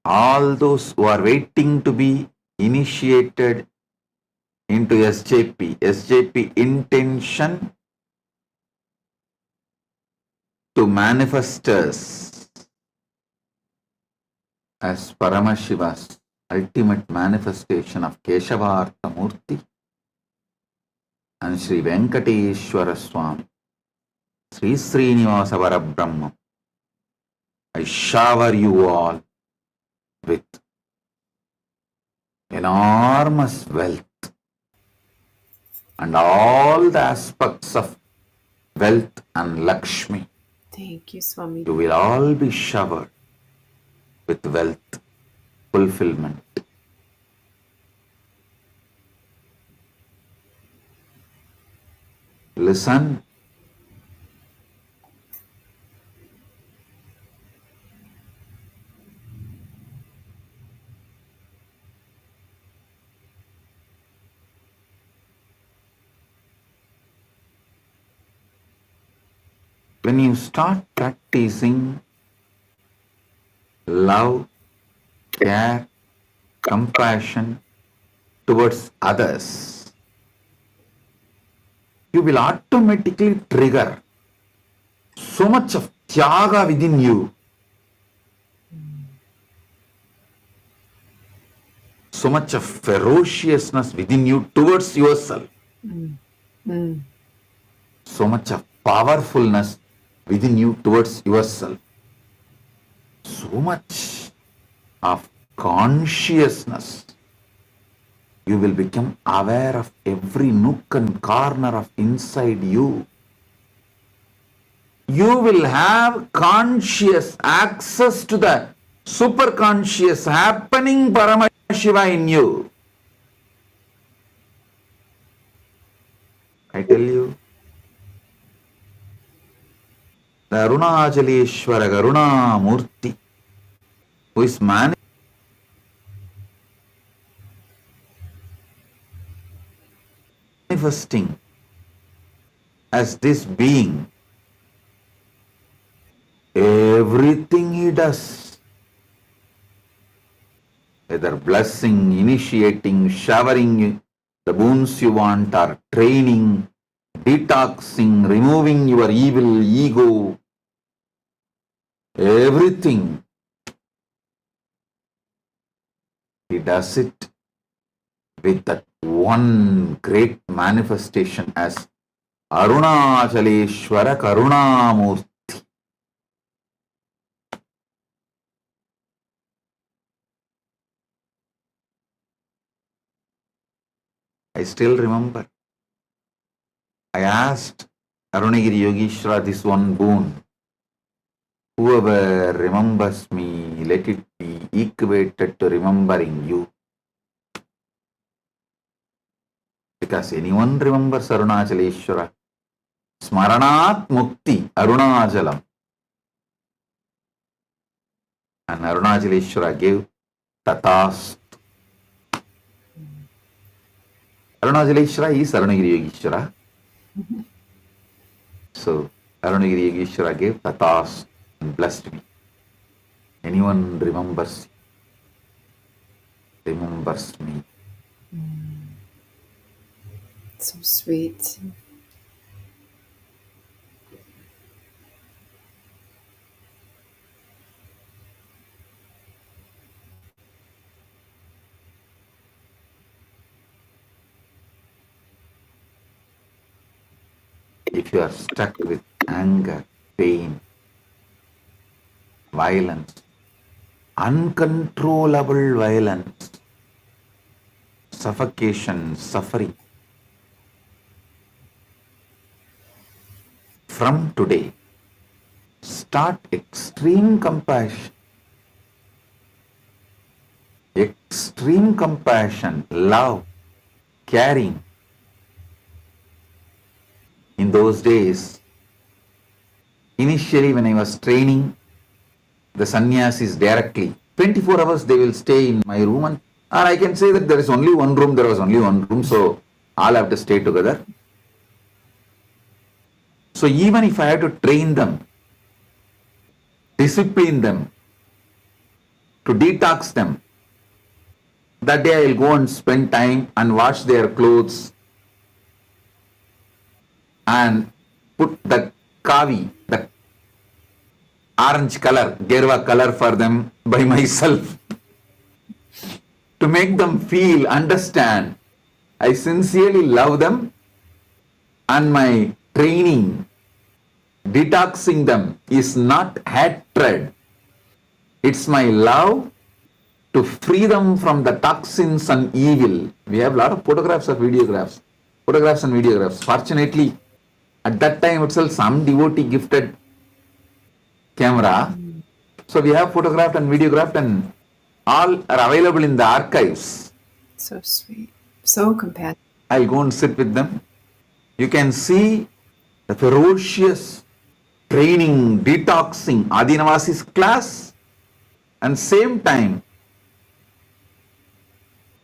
all those who are waiting to be initiated into SJP intention to manifest us as Paramashiva's ultimate manifestation of Keshavartha Murti and Sri Venkateshwara Swami, Sri Srinivasa Parabrahma. I shower you all with enormous wealth and all the aspects of wealth and Lakshmi. Thank you, Swami. You will all be showered with wealth, fulfillment. Listen. When you start practicing love, care, compassion towards others, you will automatically trigger so much of tyaga within you, so much of ferociousness within you towards yourself, so much of powerfulness within you towards yourself, so much of consciousness. You will become aware of every nook and corner of inside you. You will have conscious access to the superconscious happening Paramashiva in you. I tell you, the Arunachaleshwara Karuna Murti, who is manifesting as this being, everything he does, whether blessing, initiating, showering the boons you want, or training, detoxing, removing your evil ego, everything, he does it with that one great manifestation as Arunachaleshwara Karunamurti. I still remember, I asked Arunagiri Yogeshwara this one boon. Whoever remembers me, let it be equated to remembering you. Because anyone remembers Arunachaleshwara, Smaranat Mukti Arunachalam. And Arunachaleshwara gave Tatast. Arunachaleshwara is Arunagiri Yogeshwara. So Arunagiri Yogeshwara gave Tatast and blessed me. Anyone remembers me. So sweet. If you are stuck with anger, pain, violence, uncontrollable violence, suffocation, suffering, from today, start extreme compassion, love, caring. In those days, initially when I was training the sannyasis directly, 24 hours they will stay in my room, and I can say that there was only one room, so all have to stay together. So even if I have to train them, discipline them, to detox them. That day I'll go and spend time and wash their clothes and put the kavi, the orange color, gerva color for them by myself to make them feel, understand. I sincerely love them and my training, detoxing them is not hatred. It's my love to free them from the toxins and evil. We have a lot of photographs and videographs. Fortunately, at that time itself, some devotee gifted camera. So we have photographed and videographed and all are available in the archives. So sweet. So compassionate. I'll go and sit with them. You can see the ferocious training, detoxing, Adinavasi's class, and same time,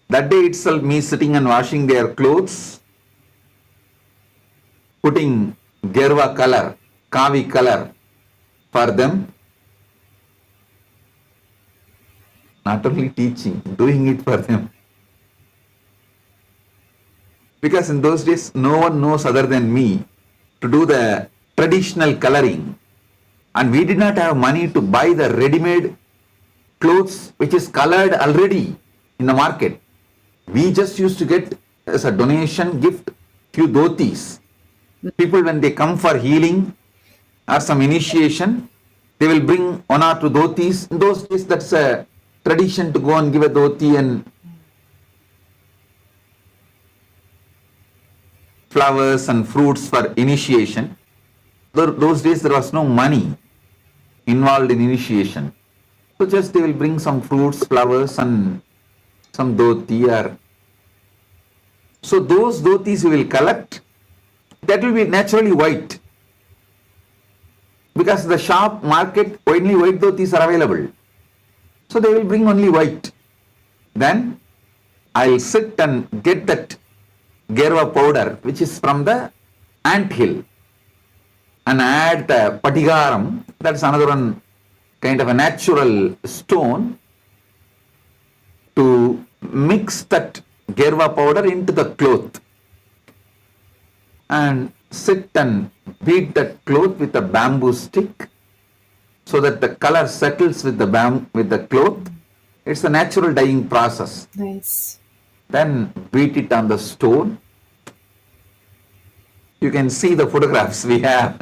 that day itself, me sitting and washing their clothes, putting gerva color, kavi color for them, not only teaching, doing it for them. Because in those days, no one knows other than me to do the traditional coloring. And we did not have money to buy the ready-made clothes which is colored already in the market. We just used to get as a donation gift few dhotis. People, when they come for healing or some initiation, they will bring one or two dhotis. In those days, that's a tradition to go and give a dhoti and flowers and fruits for initiation. Those days there was no money involved in initiation. So just they will bring some fruits, flowers and some dhoti or... So those dhotis we will collect. That will be naturally white. Because the shop market, only white dhotis are available. So they will bring only white. Then I'll sit and get that gerva powder which is from the ant hill and add the patigaram, that's another one kind of a natural stone, to mix that gerva powder into the cloth and sit and beat that cloth with a bamboo stick so that the color settles with the cloth. It's a natural dyeing process. Nice. Then beat it on the stone. You can see the photographs we have.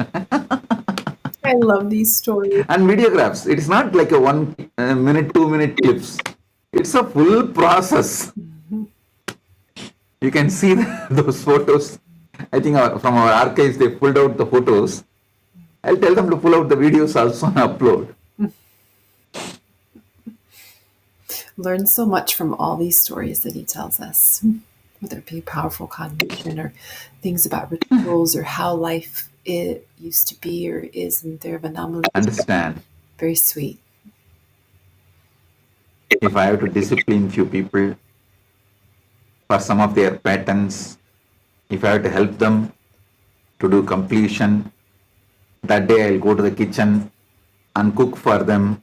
I love these stories. And videographs. It is not like a 1 minute, 2 minute clips. It's a full process. You can see those photos. I think from our archives they pulled out the photos. I'll tell them to pull out the videos also and upload. Learn so much from all these stories that he tells us, whether it be powerful cognition or things about rituals or how life it used to be or is in their anomaly. Understand. Very sweet. If I have to discipline few people for some of their patterns, if I have to help them to do completion, that day I'll go to the kitchen and cook for them.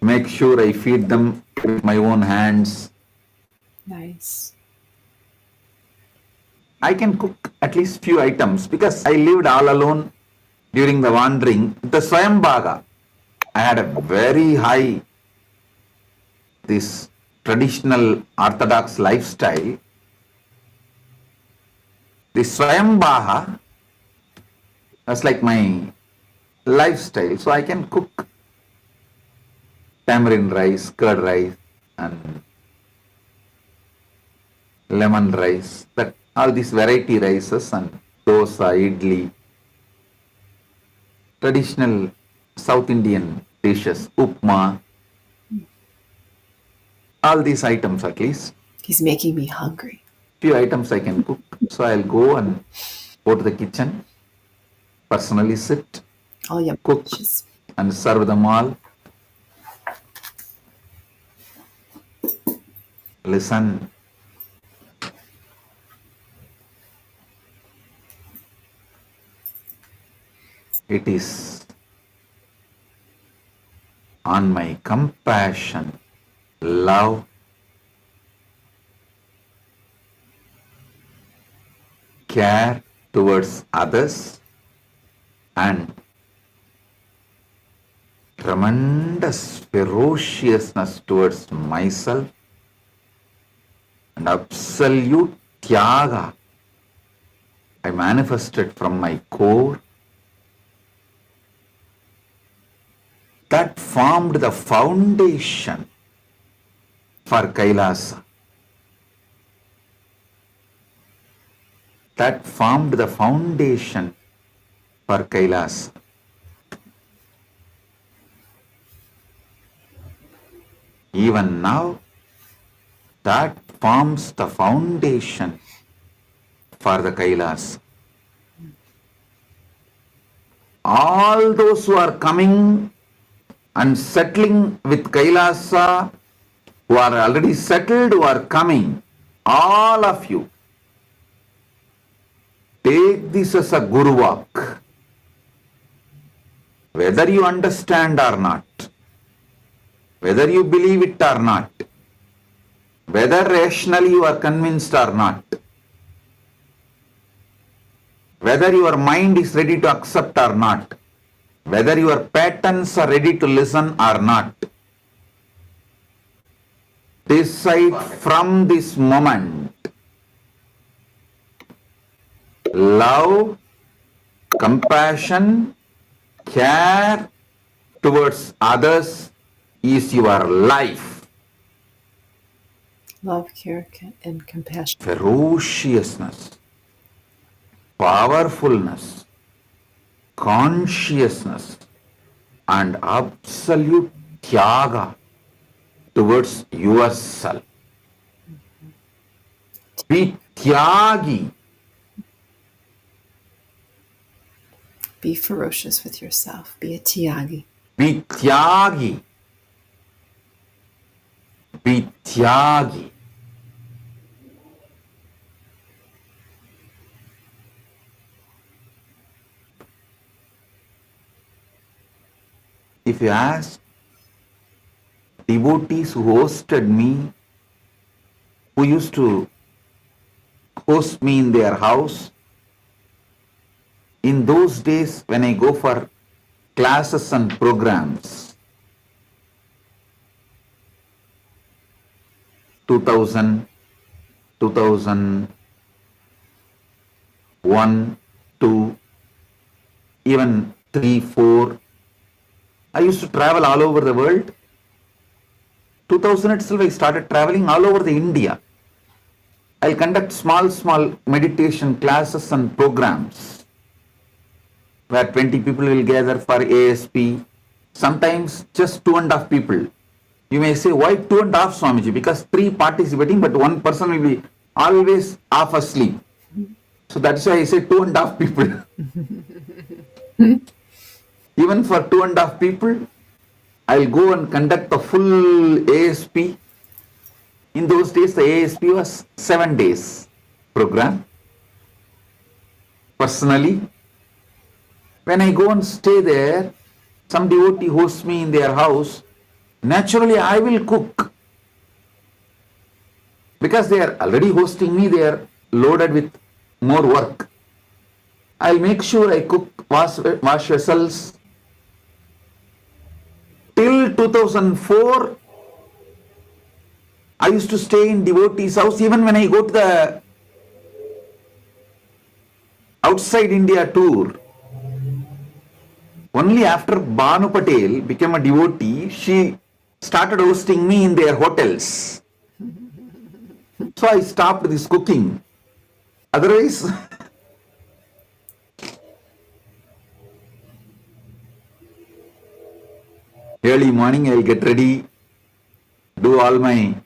Make sure I feed them with my own hands. Nice. I can cook at least few items because I lived all alone during the wandering. The Swayambhaga, I had a very high, this traditional orthodox lifestyle. The Swayambhaga was like my lifestyle. So I can cook tamarind rice, curd rice and lemon rice, that all these variety rices and dosa, idli, traditional South Indian dishes, upma, all these items at least. He's making me hungry. Few items I can cook. So I'll go to the kitchen, personally sit, All yum cook dishes. and serve them all. Listen. It is on my compassion, love, care towards others, and tremendous ferociousness towards myself, and absolute tyaga I manifested from my core. That formed the foundation for Kailasa. That formed the foundation for Kailasa. Even now, that forms the foundation for the Kailasa. All those who are coming and settling with Kailasa, who are already settled, who are coming, all of you, take this as a guru walk. Whether you understand or not, whether you believe it or not, whether rationally you are convinced or not, whether your mind is ready to accept or not, whether your patterns are ready to listen or not, decide from this moment, love, compassion, care towards others is your life. Love, care, and compassion. Ferociousness, powerfulness, consciousness, and absolute tyaga towards yourself. Be tyagi. Be ferocious with yourself. Be a tyagi. Be tyagi. Be tyagi. If you ask devotees who hosted me, who used to host me in their house, in those days when I go for classes and programs, 2000, 2001, 2, even 3, 4, I used to travel all over the world. 2000 itself, I started traveling all over the India. I'll conduct small meditation classes and programs where 20 people will gather for ASP, sometimes just 2.5 people. You may say, why 2.5, Swamiji? Because 3 participating, but 1 person will be always half asleep. So that's why I say 2.5 people. Even for 2.5 people, I'll go and conduct the full ASP. In those days, the ASP was 7 days program. Personally, when I go and stay there, some devotee hosts me in their house, naturally I will cook. Because they are already hosting me, they are loaded with more work. I'll make sure I cook, wash vessels. Till 2004, I used to stay in devotees' house. Even when I go to the outside India tour, only after Banu Patel became a devotee, she started hosting me in their hotels. So I stopped this cooking. Otherwise, early morning I'll get ready, do all my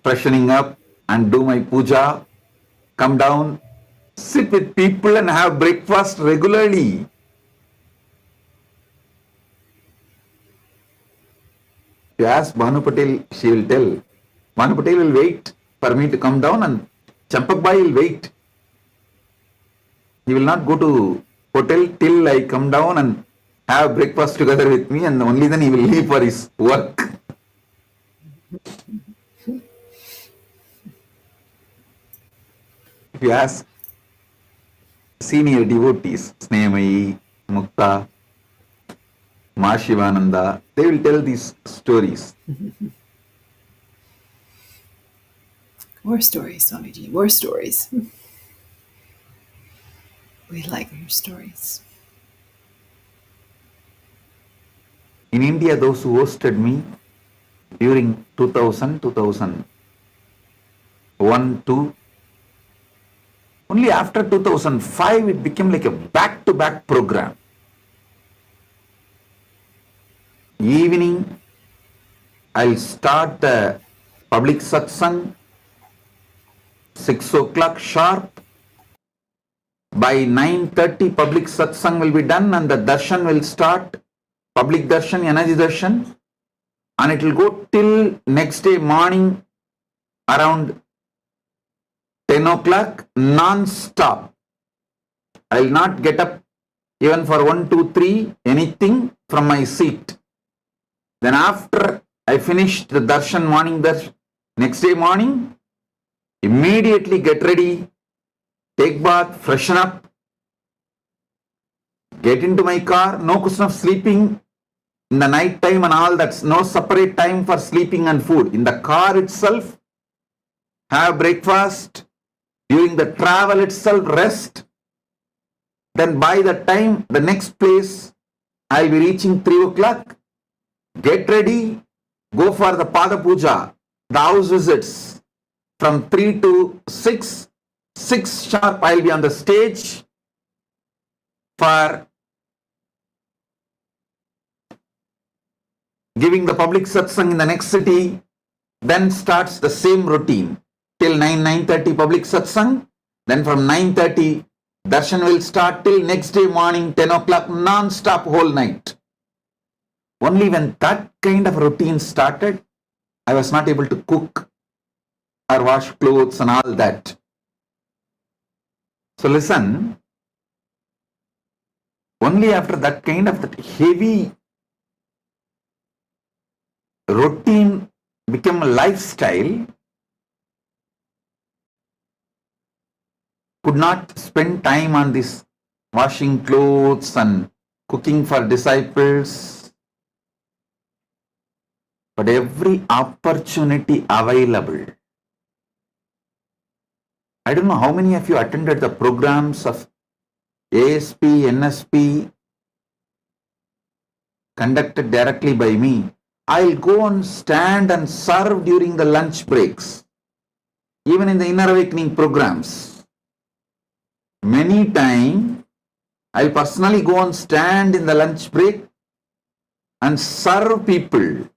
freshening up and do my puja, come down, sit with people and have breakfast regularly. If you ask Bhanu Patel, she will tell. Bhanu Patel will wait for me to come down and Champak Bhai will wait. He will not go to hotel till I come down and have breakfast together with me, and only then he will leave for his work. If you ask senior devotees, Snehamayi, Mukta, Ma Shivananda, they will tell these stories. More stories, Swamiji, more stories. We like your stories. In India, those who hosted me during 2000, 2001, 2, only after 2005 it became like a back-to-back program. Evening, I'll start the public satsang, 6 o'clock sharp. By 9:30 public satsang will be done and the darshan will start, public darshan, energy darshan, and it will go till next day morning around 10 o'clock non-stop. I will not get up even for 1, 2, 3, anything from my seat. Then after I finished the darshan, morning darshan, next day morning, immediately get ready, take bath, freshen up, get into my car, no question of sleeping in the night time and all, that's no separate time for sleeping and food. In the car itself, have breakfast, during the travel itself, rest. Then by the time the next place, I'll be reaching 3 o'clock, get ready, go for the Pada Puja, the house visits, from 3 to 6, 6 sharp, I'll be on the stage for giving the public satsang in the next city. Then starts the same routine till 9:30 public satsang. Then from 9:30 darshan will start till next day morning 10 o'clock non-stop whole night. Only when that kind of routine started, I was not able to cook or wash clothes and all that. So listen, only after that kind of that heavy routine became a lifestyle, could not spend time on this washing clothes and cooking for disciples, but every opportunity available. I don't know how many of you attended the programs of ASP, NSP conducted directly by me. I'll go and stand and serve during the lunch breaks, even in the inner awakening programs. Many times, I'll personally go and stand in the lunch break and serve people.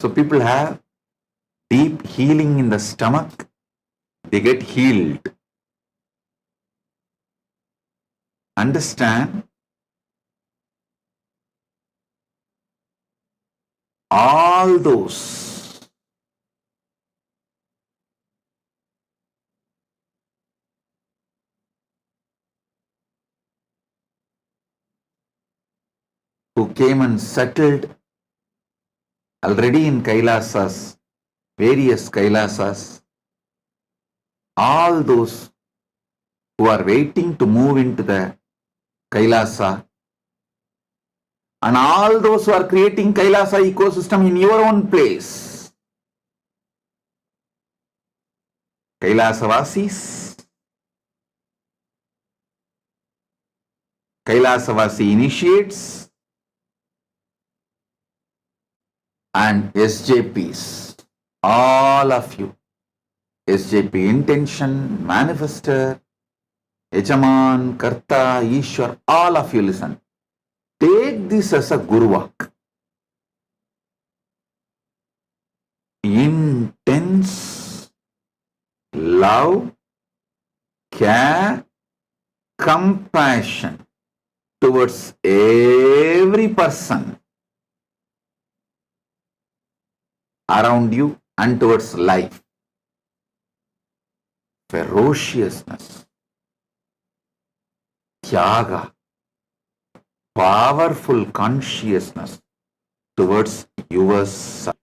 So people have deep healing in the stomach, they get healed. Understand? All those who came and settled already in Kailasas, various Kailasas, all those who are waiting to move into the Kailasa, and all those who are creating Kailasa ecosystem in your own place. Kailasavasis, Kailasavasi initiates, and SJPs, all of you, SJP intention, manifester, Yajaman, Karta, Ishwar, all of you listen. Take this as a Guru Vak. Intense love, care, compassion towards every person around you and towards life. Ferociousness, tyaga, powerful consciousness towards yourself.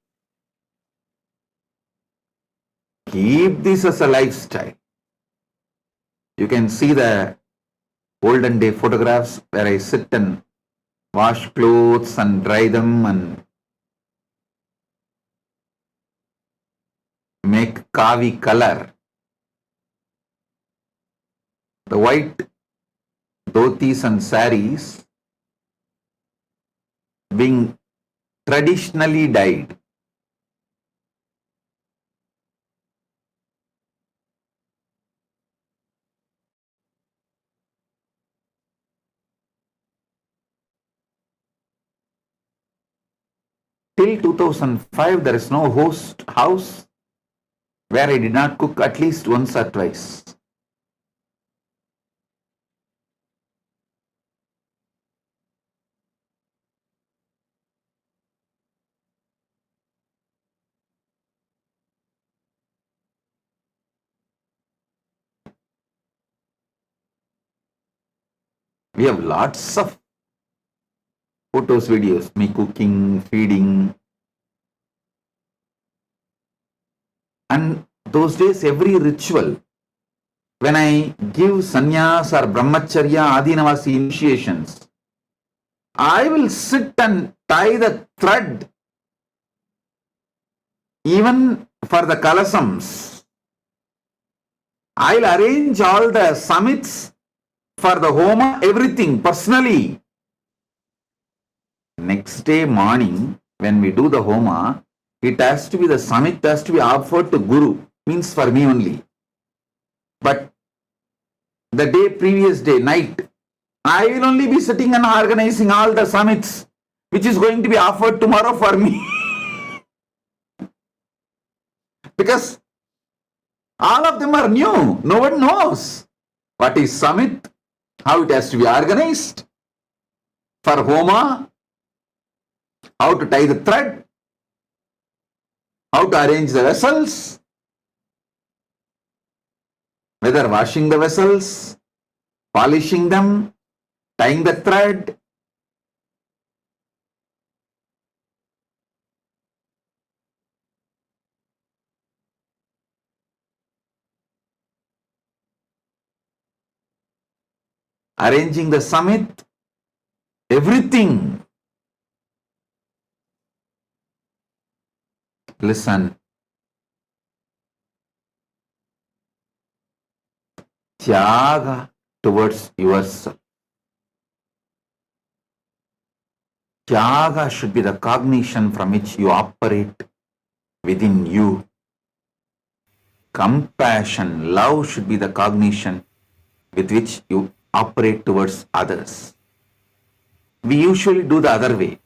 Keep this as a lifestyle. You can see the olden day photographs where I sit and wash clothes and dry them and make kavi color. The white dhotis and saris being traditionally dyed. Till 2005, there is no house where I did not cook at least once or twice. We have lots of photos, videos, me cooking, feeding. And those days, every ritual, when I give sannyas or brahmacharya, adinavasi initiations, I will sit and tie the thread even for the kalasams. I'll arrange all the summits for the homa, everything personally. Next day morning, when we do the homa, it has to be the summit has to be offered to Guru, means for me only. But the previous day, night, I will only be sitting and organizing all the summits, which is going to be offered tomorrow for me. Because all of them are new. No one knows what is summit, how it has to be organized. For homa, how to tie the thread, how to arrange the vessels, whether washing the vessels, polishing them, tying the thread. Arranging the summit, everything. Listen. Tyaga towards yourself. Tyaga should be the cognition from which you operate within you. Compassion, love should be the cognition with which you operate towards others. We usually do the other way.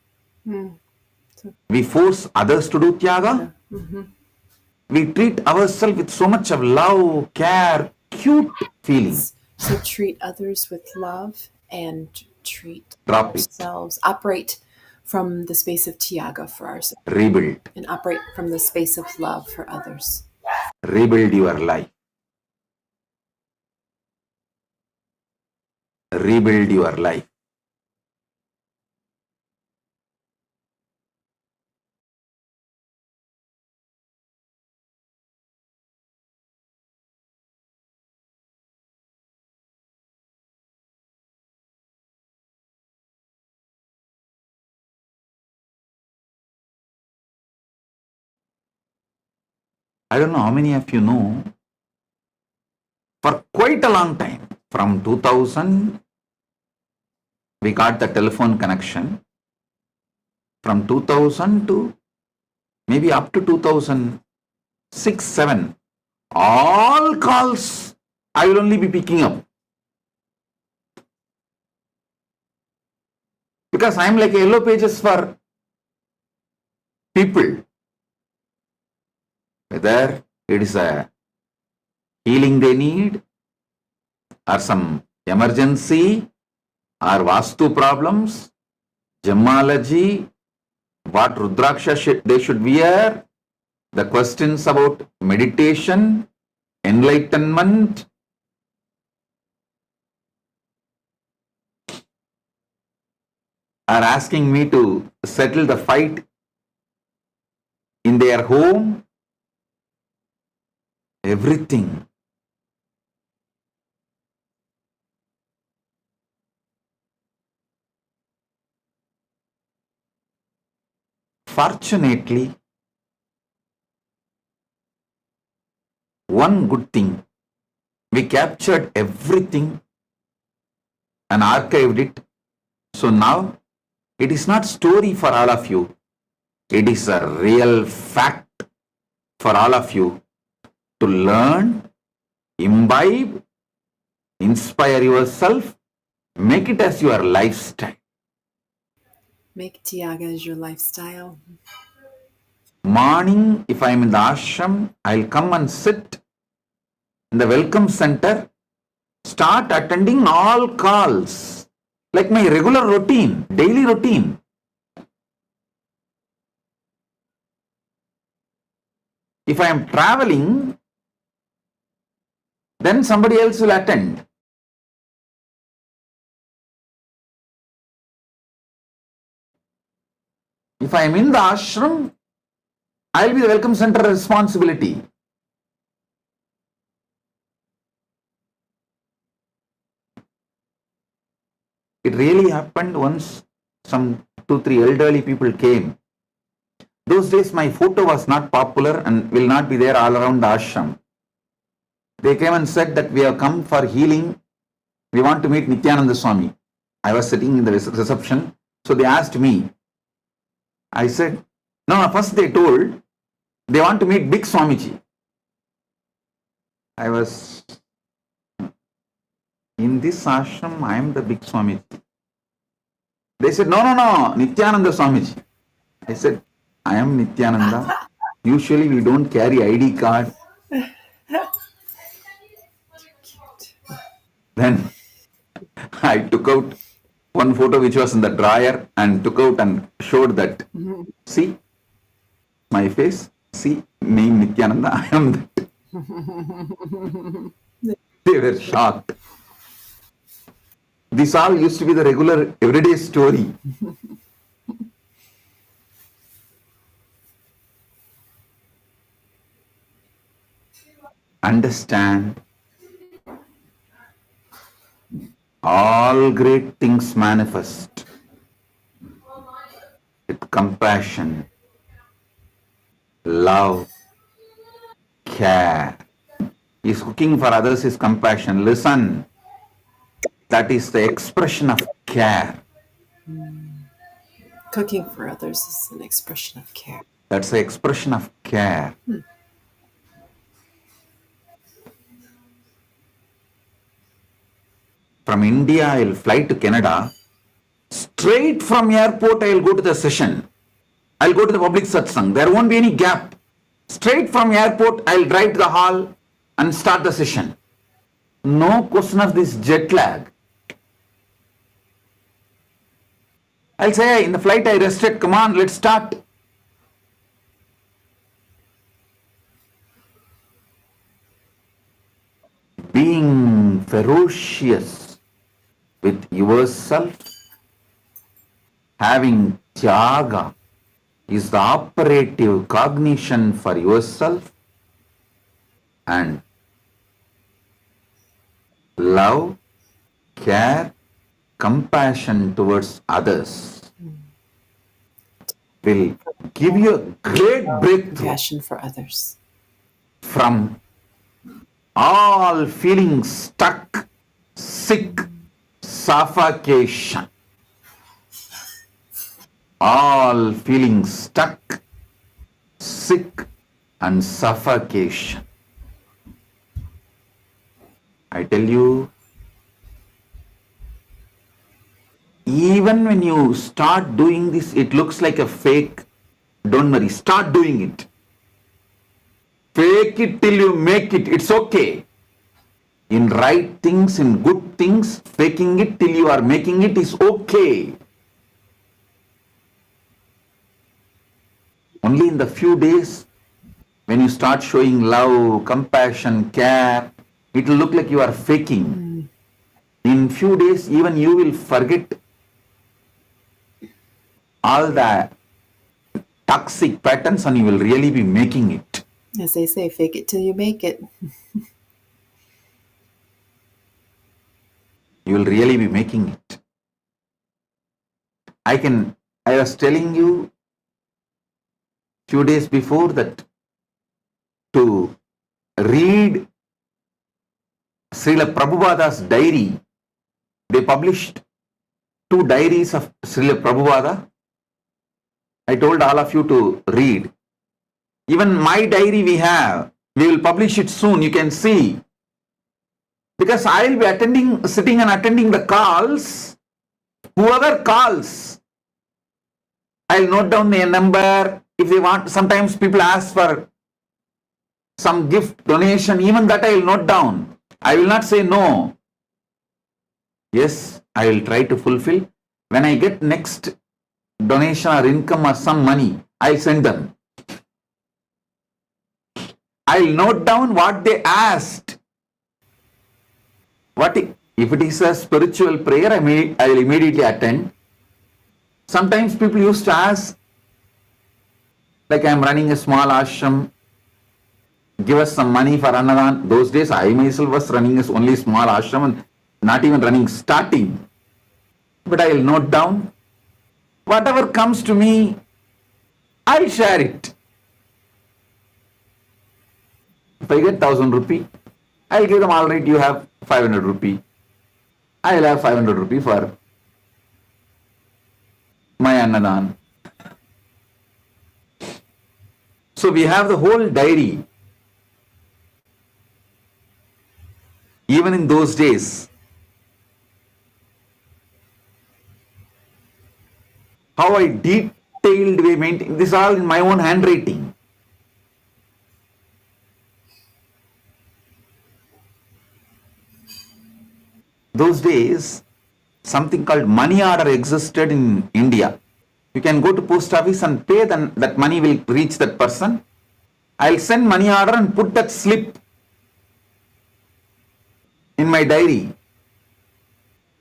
We force others to do tyaga. We treat ourselves with so much of love, care, cute feelings. So treat others with love and treat Drop it. ourselves. Operate from the space of tyaga for ourselves. Rebuild. And operate from the space of love for others. Rebuild your life. Rebuild your life. I don't know how many of you know, for quite a long time, from 2000, we got the telephone connection. From 2000 to maybe up to 2006-7, all calls I will only be picking up. Because I am like a yellow pages for people. Whether it is a healing they need, or some emergency, or vastu problems, gemology, what Rudraksha they should wear, the questions about meditation, enlightenment. are asking me to settle the fight in their home, everything. Fortunately, one good thing, we captured everything and archived it. So now it is not story for all of you. It is a real fact for all of you to learn, imbibe, inspire yourself, make it as your lifestyle. Make tyaga as your lifestyle. Morning, if I am in the ashram, I'll come and sit in the welcome center, start attending all calls, like my regular routine, daily routine. If I am traveling, then somebody else will attend. If I am in the ashram, I'll be the welcome center responsibility. It really happened once. Some 2-3 elderly people came. Those days my photo was not popular and will not be there all around the ashram. They came and said that we have come for healing. We want to meet Nithyananda Swami. I was sitting in the reception. So they asked me. I said, no, first they told they want to meet Big Swamiji. I was, in this ashram, I am the Big Swamiji. They said, no, Nithyananda Swamiji. I said, I am Nithyananda. Usually we don't carry ID card. Then I took out one photo which was in the dryer and took out and showed that. See my face, see name Nithyananda, I am that. They were shocked. This all used to be the regular everyday story. Understand, all great things manifest with compassion, love, care. Is cooking for others is compassion. Listen, that is the expression of care. Cooking for others is an expression of care. That's the expression of care. From India, I'll fly to Canada. Straight from airport, I'll go to the session. I'll go to the public satsang. There won't be any gap. Straight from airport, I'll drive to the hall and start the session. No question of this jet lag. I'll say, hey, in the flight I rested, come on, let's start. Being ferocious with yourself, having tyaga is the operative cognition for yourself, and love, care, compassion towards others will give you a great breakthrough. Compassion for others. From all feeling stuck, sick, suffocation. All feeling stuck, sick, and suffocation. I tell you, even when you start doing this, it looks like a fake. Don't worry, start doing it. Fake it till you make it. It's okay. In right things, in good things, faking it till you are making it is okay. Only in the few days, when you start showing love, compassion, care, it will look like you are faking. In few days, even you will forget all the toxic patterns and you will really be making it. As they say, fake it till you make it. You will really be making it. I was telling you few days before that to read Srila Prabhupada's diary. They published 2 diaries of Srila Prabhupada. I told all of you to read. Even my diary we will publish it soon, you can see. Because I will be sitting and attending the calls. Whoever calls, I'll note down their number. If they want, sometimes people ask for some gift, donation, even that I will note down. I will not say no. Yes, I will try to fulfill. When I get next donation or income or some money, I'll send them. I'll note down what they asked. If it is a spiritual prayer, I will immediately attend. Sometimes people used to ask, like I am running a small ashram, give us some money for Annadan. Those days I myself was running only small ashram and not even running starting. But I will note down. Whatever comes to me, I'll share it. If I get 1,000 rupee, I'll give them, all right, you have 500 rupee. I'll have 500 rupee for my Annadan. So we have the whole diary. Even in those days, how I detailed way maintain this all in my own handwriting. Those days, something called money order existed in India. You can go to post office and pay, then that money will reach that person. I'll send money order and put that slip in my diary.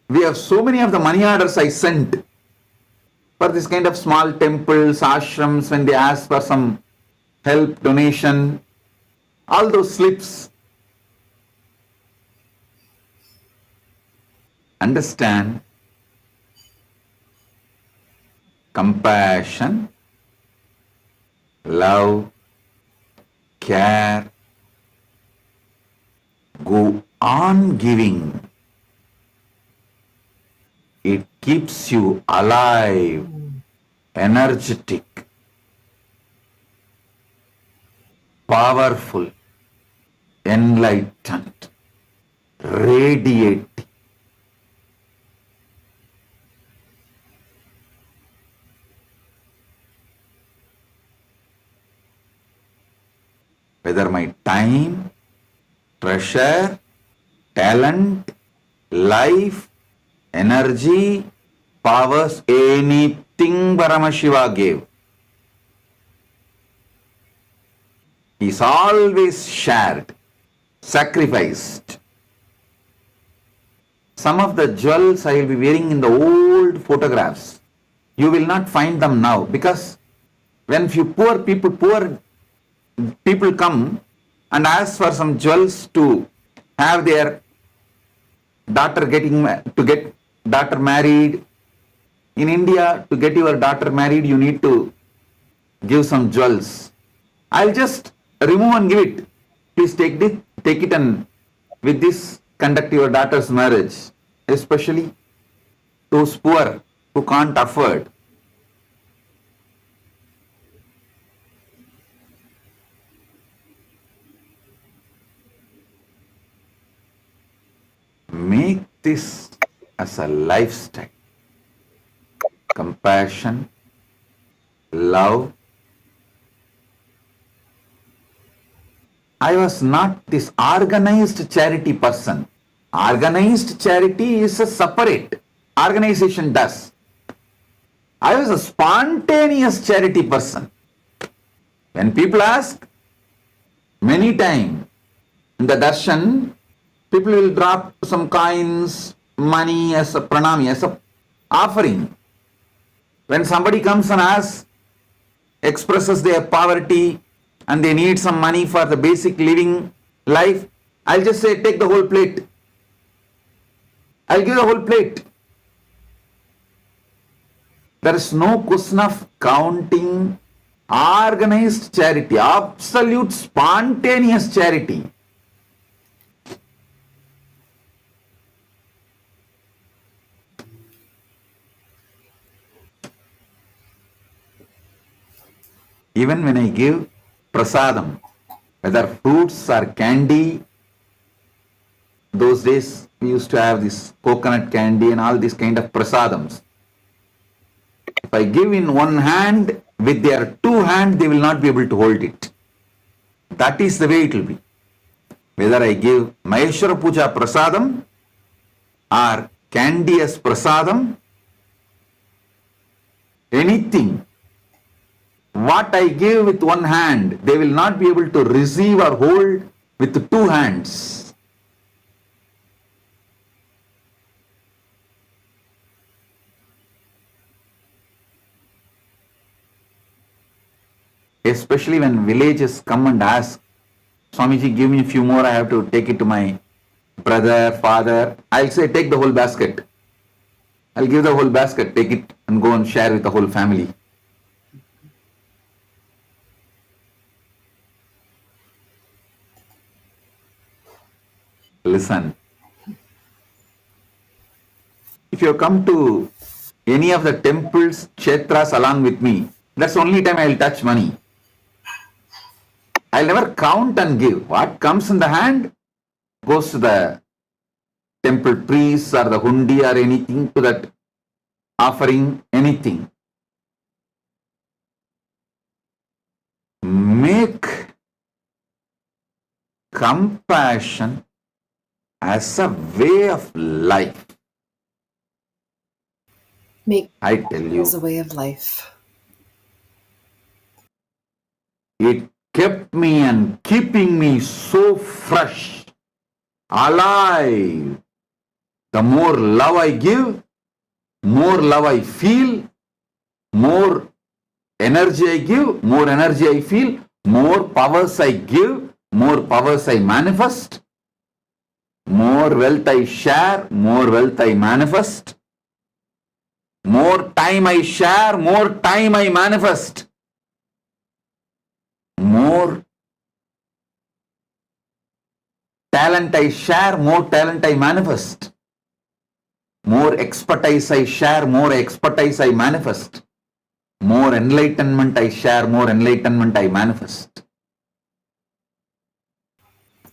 We have so many of the money orders I sent for this kind of small temples, ashrams, when they ask for some help, donation, all those slips. Understand, compassion, love, care, go on giving. It keeps you alive, energetic, powerful, enlightened, radiating. Whether my time, treasure, talent, life, energy, powers, anything Paramashiva gave, is always shared, sacrificed. Some of the jewels I will be wearing in the old photographs, you will not find them now, because when few poor people come and ask for some jewels to have their daughter get daughter married. In India, to get your daughter married, you need to give some jewels. I'll just remove and give it. Please take it and with this conduct your daughter's marriage, especially those poor who can't afford. Make this as a lifestyle. Compassion, love. I was not this organized charity person. Organized charity is a separate organization does. I was a spontaneous charity person. When people ask, many times in the darshan, people will drop some coins, money as a pranami, as a offering. When somebody comes and asks, expresses their poverty and they need some money for the basic living life, I'll just say, take the whole plate. I'll give the whole plate. There is no question of counting. Organized charity, absolute spontaneous charity. Even when I give prasadam, whether fruits or candy, those days we used to have this coconut candy and all these kind of prasadams. If I give in one hand, with their two hands, they will not be able to hold it. That is the way it will be. Whether I give Maheshwara Puja prasadam or candy as prasadam, anything, what I give with one hand, they will not be able to receive or hold with two hands. Especially when villages come and ask, Swamiji, give me a few more, I have to take it to my brother, father. I'll say, take the whole basket. I'll give the whole basket, take it and go and share with the whole family. Listen. If you come to any of the temples, kshetras along with me, that's the only time I'll touch money. I'll never count and give. What comes in the hand goes to the temple priests or the hundi or anything, to that offering, anything. Make compassion as a way of life. I tell you, as a way of life. It kept me and keeping me so fresh, alive. The more love I give, more love I feel, more energy I give, more energy I feel, more powers I give, more powers I manifest, more wealth I share, more wealth I manifest, more time I share, more time I manifest, more talent I share, more talent I manifest, more expertise I share, more expertise I manifest, more enlightenment I share, more enlightenment I manifest.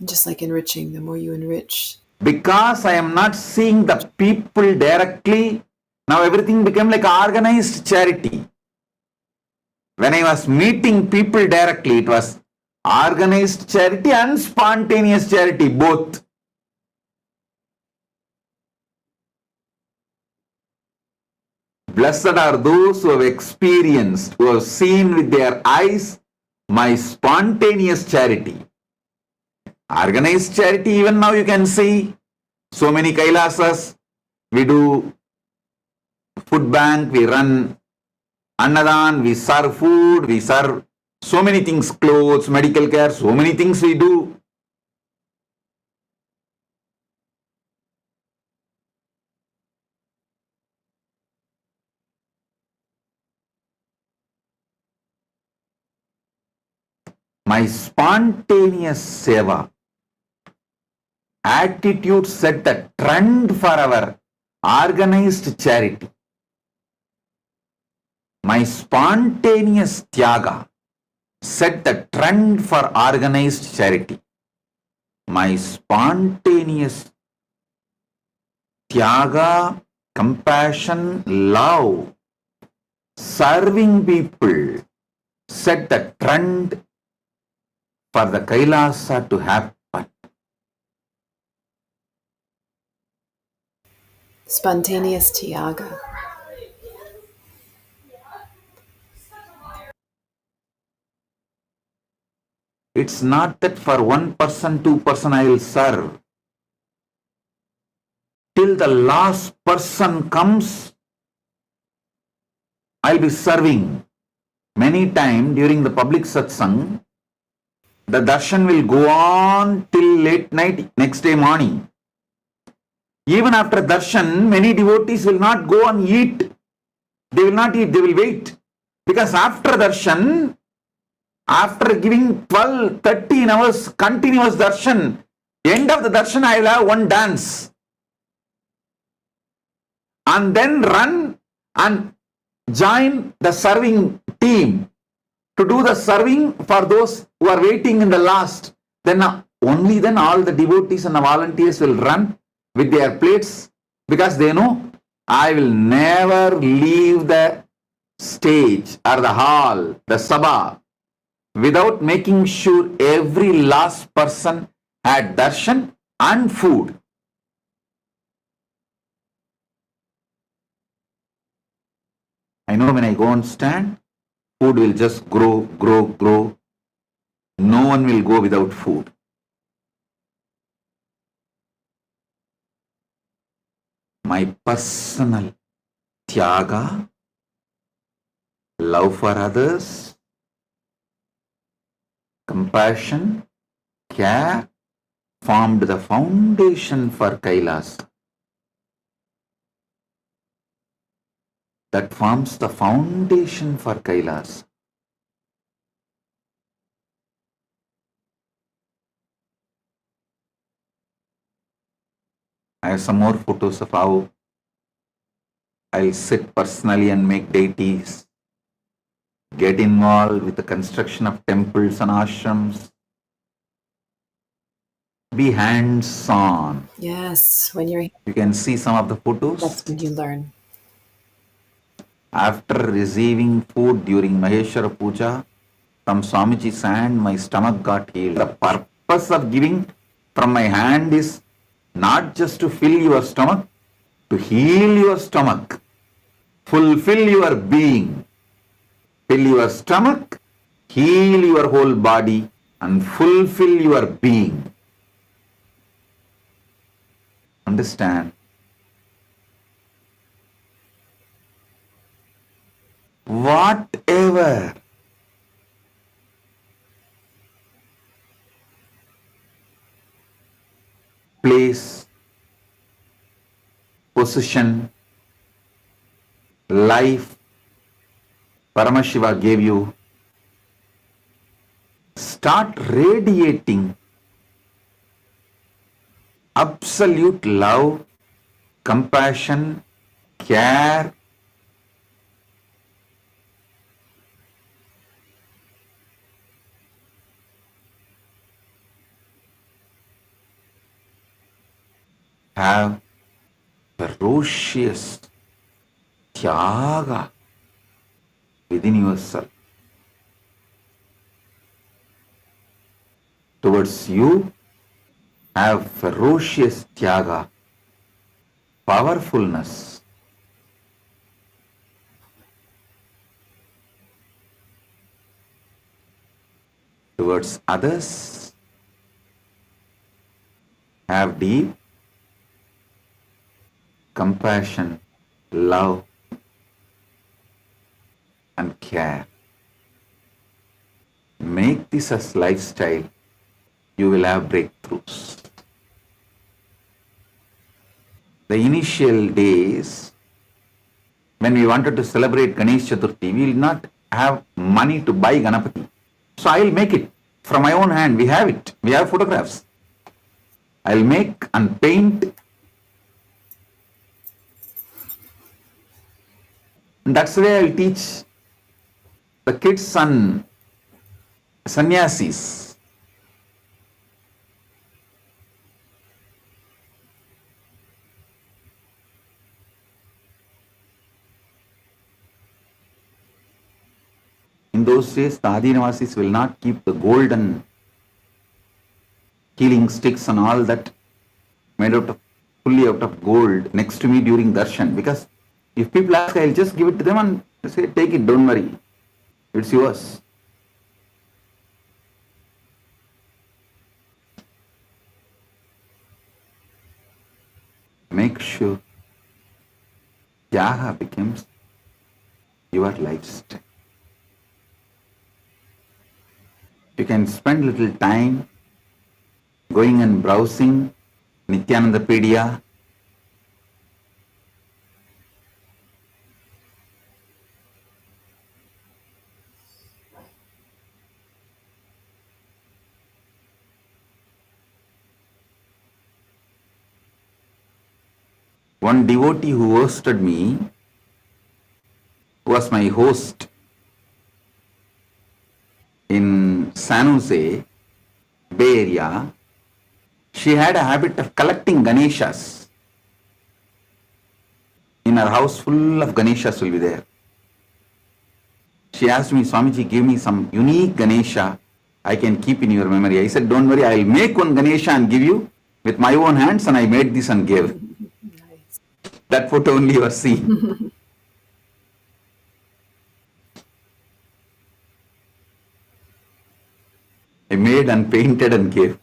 Just like enriching, the more you enrich. Because I am not seeing the people directly, now everything became like organized charity. When I was meeting people directly, it was organized charity and spontaneous charity, both. Blessed are those who have experienced, who have seen with their eyes my spontaneous charity. Organized charity, even now you can see so many Kailasas. We do food bank, we run Annadan, we serve food, we serve so many things, clothes, medical care, so many things we do. My spontaneous seva attitude set the trend for our organized charity. My spontaneous tyaga set the trend for organized charity. My spontaneous tyaga, compassion, love, serving people set the trend for the Kailasa to happen. Spontaneous tyaga. It's not that for 1%, 2% I will serve. Till the last person comes, I'll be serving. Many times during the public satsang, the darshan will go on till late night, next day morning. Even after darshan, many devotees will not go and eat. They will not eat, they will wait. Because after darshan, after giving 12, 13 hours continuous darshan, end of the darshan, I will have one dance. And then run and join the serving team to do the serving for those who are waiting in the last. Then only then all the devotees and the volunteers will run with their plates, because they know I will never leave the stage or the hall, the sabha, without making sure every last person had darshan and food. I know when I go and stand, food will just grow, grow, grow. No one will go without food. My personal tyaga, love for others, compassion, care, formed the foundation for Kailasa. That forms the foundation for Kailasa. I have some more photos of how I'll sit personally and make deities, get involved with the construction of temples and ashrams, be hands-on. Yes, when you're You can see some of the photos. that's when you learn. After receiving food during Maheshwara Puja from Swamiji's hand, my stomach got healed. The purpose of giving from my hand is not just to fill your stomach, to heal your stomach, fulfill your being, fill your stomach, heal your whole body, and fulfill your being. Understand? Whatever place, position, life Paramashiva gave you, start radiating absolute love, compassion, care. Have ferocious tyaga within yourself. Towards you, have ferocious tyaga, powerfulness. Towards others, have deep compassion, love, and care. Make this as lifestyle. You will have breakthroughs. The initial days, when we wanted to celebrate Ganesh Chaturthi, we will not have money to buy Ganapati. So I will make it from my own hand. We have it. We have photographs. I will make and paint. And that's the way I will teach the kids and sannyasis. In those days, the Adinavasis will not keep the golden healing sticks and all that made fully out of gold next to me during darshan, because if people ask, I'll just give it to them and say, take it, don't worry, it's yours. Make sure tyaga becomes your lifestyle. You can spend little time going and browsing Nithyanandapedia. One devotee who hosted me, who was my host in San Jose, Bay Area, she had a habit of collecting Ganeshas. In her house, full of Ganeshas will be there. She asked me, Swamiji, give me some unique Ganesha I can keep in your memory. I said, don't worry, I'll make one Ganesha and give you with my own hands, and I made this and gave. Nice. That photo only you are seeing. I made and painted and gave.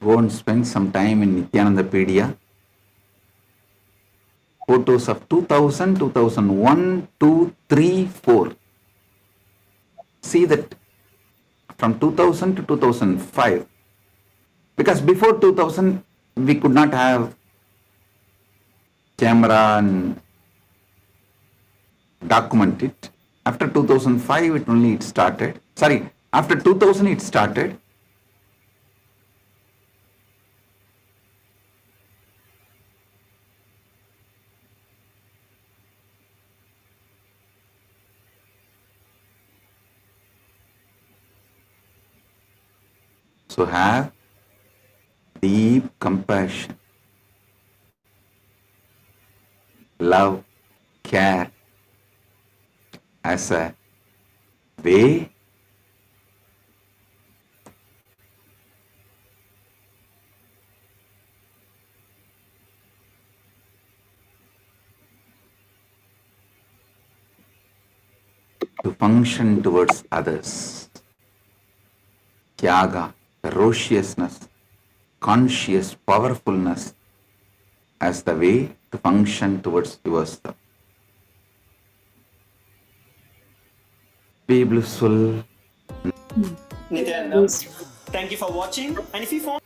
Go and spend some time in Nithyanandapedia. Photos of 2000, 2001, 2, 3, 4. See that from 2000 to 2005. Because before 2000, we could not have camera and document it. After 2005, it started. Sorry, after 2000, it started. So have deep compassion, love, care as a way to function towards others. Tyaga, ferociousness, conscious powerfulness as the way to function towards yourself. Be blissful. Nityananda, thank you for watching. And if you found